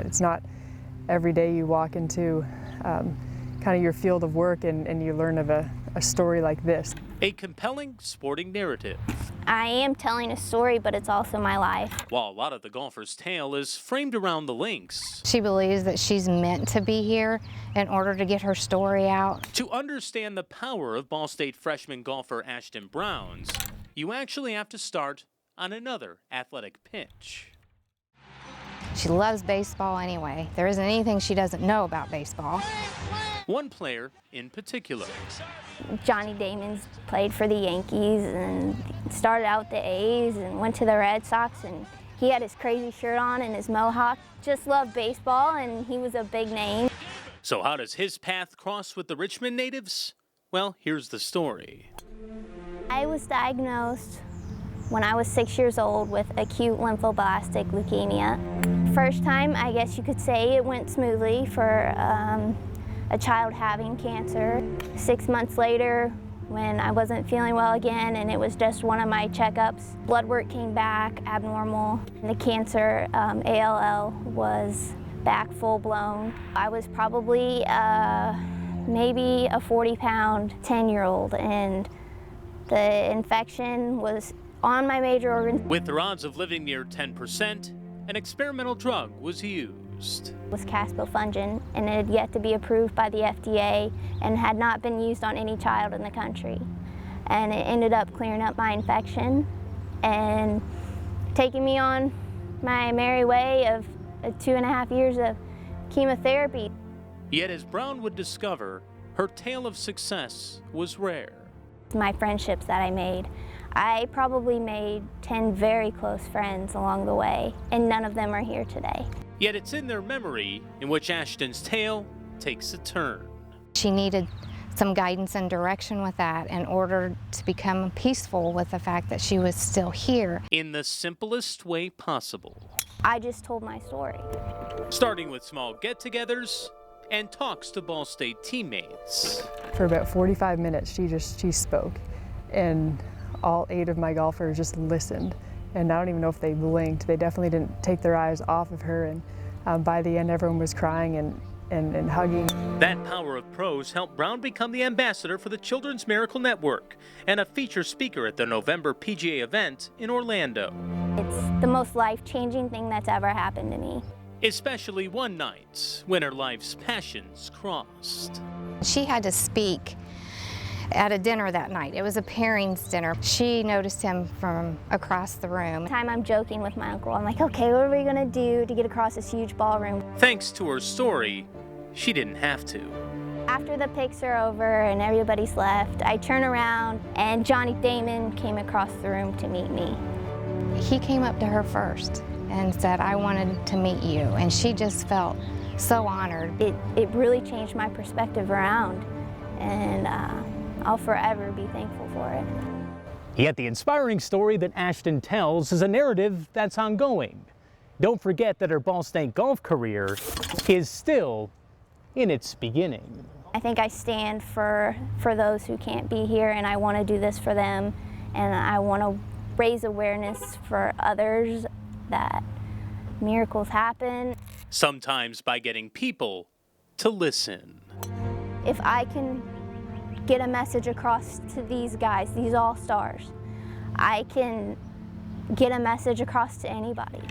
It's not every day you walk into kind of your field of work and you learn of a story like this. A compelling sporting narrative. I am telling a story, but it's also my life. While a lot of the golfer's tale is framed around the links. She believes that she's meant to be here in order to get her story out. To understand the power of Ball State freshman golfer Ashtyn Brown's, you actually have to start on another athletic pitch. She loves baseball anyway. There isn't anything she doesn't know about baseball. One player in particular. Johnny Damon's played for the Yankees and started out with the A's and went to the Red Sox, and he had his crazy shirt on and his mohawk. Just loved baseball, and he was a big name. So how does his path cross with the Richmond natives? Well, here's the story. I was diagnosed when I was 6 years old with acute lymphoblastic leukemia. First time, I guess you could say, it went smoothly for a child having cancer. 6 months later, when I wasn't feeling well again and it was just one of my checkups, blood work came back abnormal. The cancer, ALL, was back full blown. I was probably maybe a 40-pound 10-year-old, and the infection was on my major organ. With their odds of living near 10%, an experimental drug was used. It was caspofungin, and it had yet to be approved by the FDA and had not been used on any child in the country. And it ended up clearing up my infection and taking me on my merry way of 2.5 years of chemotherapy. Yet as Brown would discover, her tale of success was rare. My friendships that I made, I probably made 10 very close friends along the way, and none of them are here today. Yet it's in their memory in which Ashtyn's tale takes a turn. She needed some guidance and direction with that in order to become peaceful with the fact that she was still here. In the simplest way possible. I just told my story. Starting with small get-togethers and talks to Ball State teammates. For about 45 minutes, she spoke, and all 8 of my golfers just listened. And I don't even know if they blinked. They definitely didn't take their eyes off of her, and by the end, everyone was crying and hugging. That power of prose helped Brown become the ambassador for the Children's Miracle Network and a featured speaker at the November PGA event in Orlando. It's the most life-changing thing that's ever happened to me. Especially one night when her life's passions crossed. She had to speak at a dinner that night. It was a pairings dinner. She noticed him from across the room. Time I'm joking with my uncle. I'm like, okay, what are we gonna do to get across this huge ballroom? Thanks to her story, she didn't have to. After the pics are over and everybody's left, I turn around and Johnny Damon came across the room to meet me. He came up to her first and said, I wanted to meet you, and she just felt so honored. It really changed my perspective around, and I'll forever be thankful for it. Yet the inspiring story that Ashtyn tells is a narrative that's ongoing. Don't forget that her Ball State golf career is still in its beginning. I think I stand for those who can't be here, and I want to do this for them, and I want to raise awareness for others that miracles happen. Sometimes by getting people to listen. If I can get a message across to these guys, these all-stars, I can get a message across to anybody.